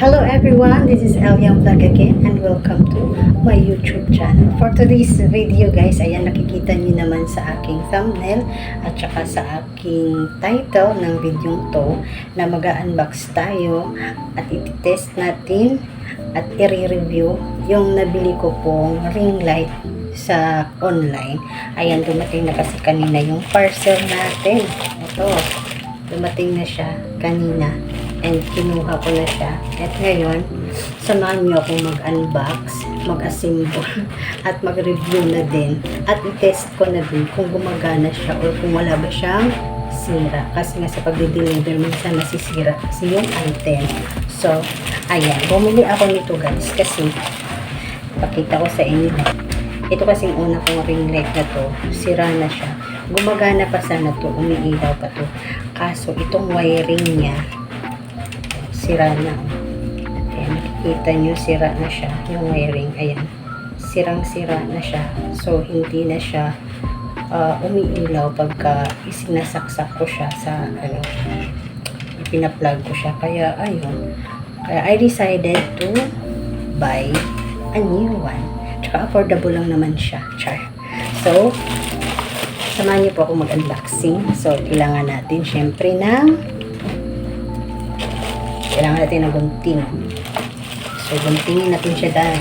Hello everyone, this is Eliam Vlog again and welcome to my YouTube channel. For today's video guys, ayan nakikita niyo naman sa aking thumbnail at saka sa aking title ng video to na mag-unbox tayo at iti-test natin at i-review yung nabili ko pong ring light sa online. Ayan, dumating na kasi kanina yung parcel natin. Ito, dumating na siya kanina. And kinuha ko na siya. At ngayon, samahan niyo akong mag-unbox, mag-assemble, at mag-review na din. At i-test ko na din kung gumagana siya or kung wala ba siyang sira. Kasi nga sa pag-deliver, minsan nasisira kasi yung item. So, ayan. Bumili ako nito guys kasi pakita ko sa inyo. Ito kasing una kong ring light na to, sira na siya. Gumagana pa sana to, umiilaw pa to. Kaso itong wiring niya, sira na. Ayan, nakikita nyo, sira na siya. Yung wiring, ayan. Sirang-sira na siya. So, hindi na siya umiilaw pagka isinasaksak ko siya sa, pinaplug ko siya. Kaya, ayun. Kaya, I decided to buy a new one. Tsaka, affordable lang naman siya. Char. So, samahan niyo po ako mag-unboxing. So, kailangan natin, syempre, kailangan natin ng gunting. So, guntingin natin siya dahil.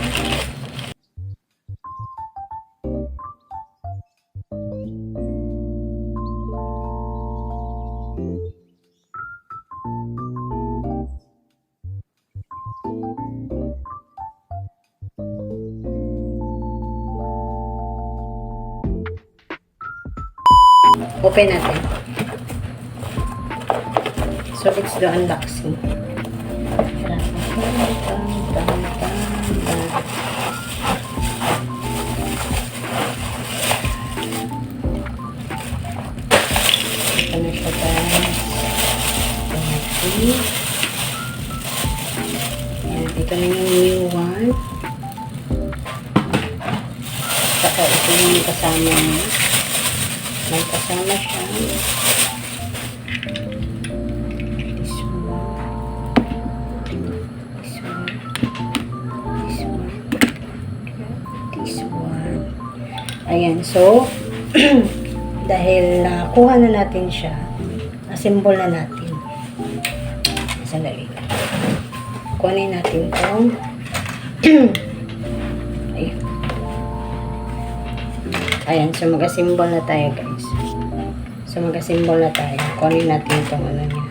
Open natin. So, let's do unboxing. Ito na siya guys. Ito na yung new one. Saka ito yung kasama niya. May kasama siya. Ayan, so, dahil nakuha na natin siya, assemble na natin. Sandali. Kunin natin itong ayan, so mag-assemble na tayo guys. So mag-assemble na tayo. Kunin natin itong ano niya.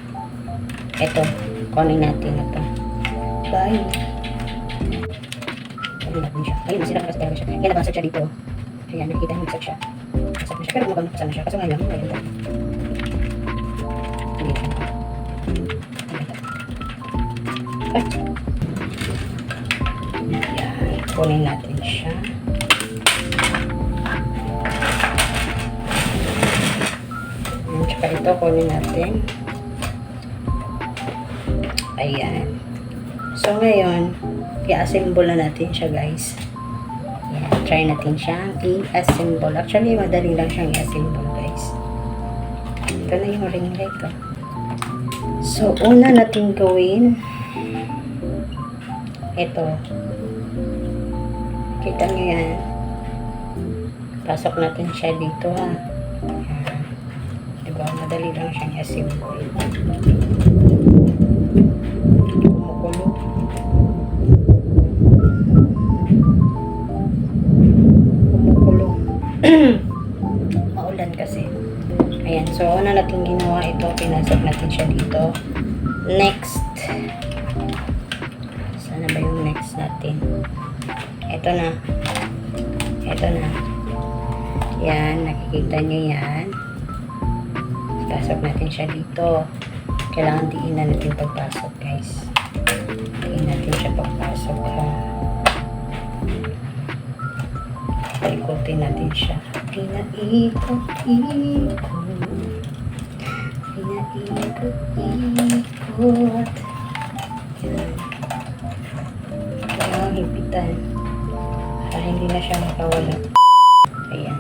Ito, kunin natin ito. Bye. Kunin natin siya. Ayun, masira kasi talaga siya. Kaya nabasag siya dito. Ayan, nakikita nyo basag siya. Basag na siya. Pero gumagano pa sana siya. Kaso ngayon, ngayon. Ay. Ayan, kunin natin siya. Ayan, tsaka ito, kunin natin. Ayan. So, ngayon, i-assemble na natin siya, guys. Try natin siyang i-assemble. Actually, madali lang siyang i-assemble, guys. Ito na yung ring light ko. So, una natin gawin ito. Kita nyo yan. Pasok natin siya dito, ha. Diba? Madali lang siyang i-assemble. Kumukulo. Maulan kasi. Ayan, so una natin ginawa ito, pinasok natin siya dito. Next, sana ba yung next natin? Ito na. Yan, nakikita nyo yan. Pasok natin siya dito. Kailangan diin na natin pagpasok, guys. Diin natin siya pagpasok, ha. Ikutin natin siya. Pinaikot. Yan. Kailangan hipitan. Para hindi na siya makawala. Ayan.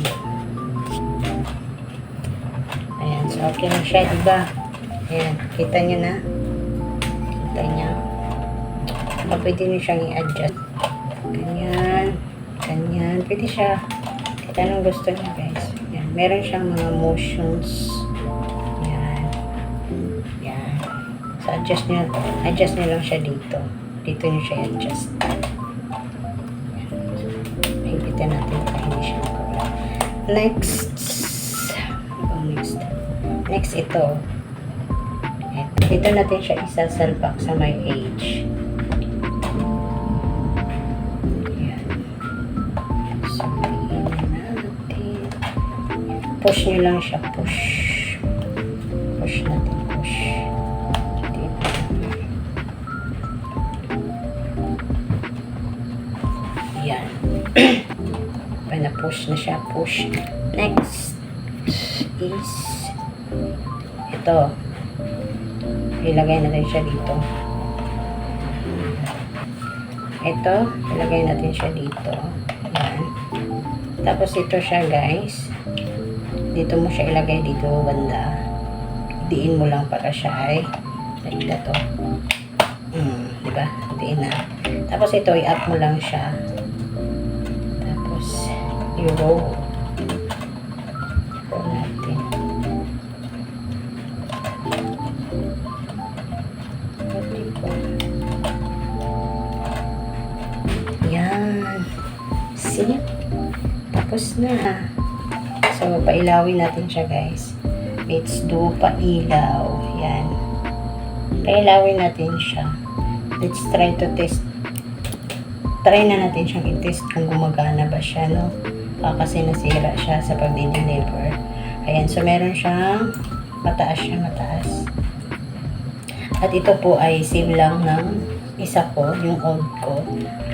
Ayan. So, okay na siya, diba? Ayan. Kita nyo na. Kita nyo. Saka pwede nyo siyang i-adjust. Ganyan. Ganyan. Pwede siya. Kahit anong gusto nyo guys. Yan. Meron siyang mga motions. Yan. Yan. So, adjust nyo lang siya dito. Dito nyo siya i-adjust. Higpitan natin para hindi siya magkawa. Next. Next ito. Dito natin siya isasalpak sa my age. Ayan. So, natin. Push nyo lang siya. Push. Push natin. Push. Dito. Ayan. Na-push na siya. Push. Next is ito. Ilagay natin siya dito. Ito, ilagay natin siya dito. Ayan. Tapos ito siya guys. Dito mo siya ilagay dito banda. Diin mo lang para siya ay like to. Diba? Diin na. Tapos ito, i-up mo lang siya. Tapos i-roll. Roll natin. Yan. See? Tapos na. So, pailawin natin siya, guys. Let's do pailaw. Yan. Pailawin natin siya. Let's try to test. Try na natin siyang i-test kung gumagana ba siya, no? Kasi nasira siya sa pag-deliver. Ayan. So, meron siyang mataas siya, mataas. At ito po ay save lang ng isa ko, yung old ko,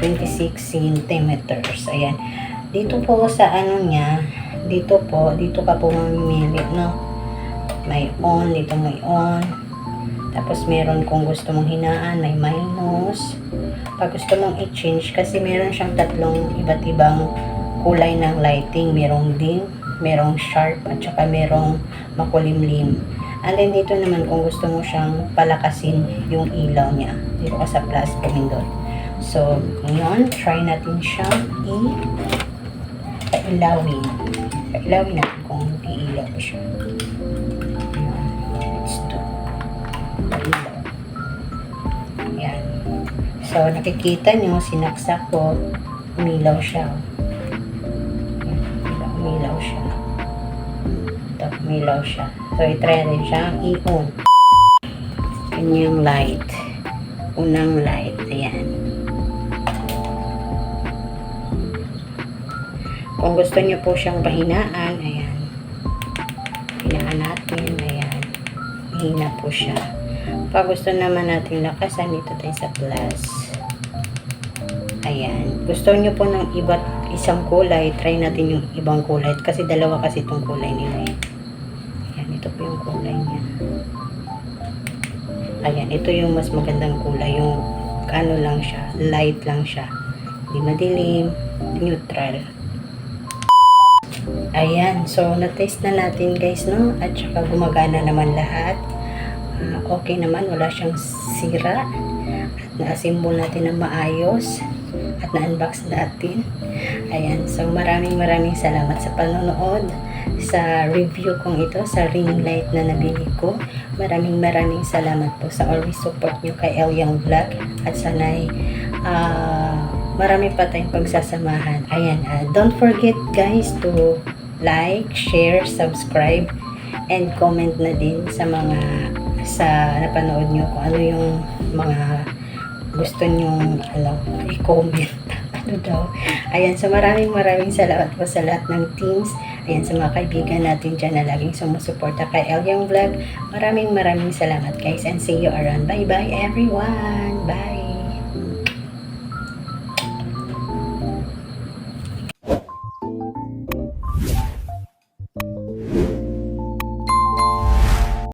26 centimeters. Ayan. Dito po sa ano niya, dito ka po mamimili, no? May on, dito may on. Tapos meron kung gusto mong hinaan, may minus. Pag gusto mong i-change, kasi meron siyang tatlong iba't ibang kulay ng lighting. Merong dim, merong sharp, at saka merong makulimlim. And then dito naman kung gusto mo siyang palakasin yung ilaw niya. Dito ka sa plus, pumindot. So, ngayon, try natin siyang pailawin. Pailawin natin kung iilaw pa siya. Let's do. Pailaw. Ayan. So, nakikita nyo, sinaksak ko, umilaw siya. Ayan, umilaw siya. Ito, umilaw siya. So, i-try rin siyang i-on. Kanyang light. Unang light. Ayan. Kung gusto nyo po siyang pahinaan, ayan. Hinaan natin. Ayan. Hina po siya. Pag gusto naman natin lakasan, dito tayo sa plus. Ayan. Gusto nyo po ng isang kulay, try natin yung ibang kulay. Kasi dalawa kasi itong kulay nila eh. Ito po yung kulay niya. Ayan, ito yung mas magandang kulay. Yung ano lang siya, light lang siya. Hindi madilim, neutral. Ayan, so na-test na natin guys, no? At saka gumagana naman lahat. Okay naman, wala siyang sira. At na-assemble natin ng maayos. At na-unbox natin. Ayan, so maraming salamat sa panonood sa review kong ito, sa ring light na nabili ko. Maraming salamat po sa always support nyo kay Elyang Vlog. At sana'y marami pa tayong pagsasamahan. Ayan, don't forget guys to like, share, subscribe, and comment na din sa mga napanood nyo kung ano yung mga gusto nyong i-comment. Ano daw. Ayan, so maraming salamat po sa lahat ng teams. Ayan, sa mga kaibigan natin dyan na laging sumusuporta kay Elyang Vlog. Maraming salamat guys, and see you around. Bye everyone. Bye.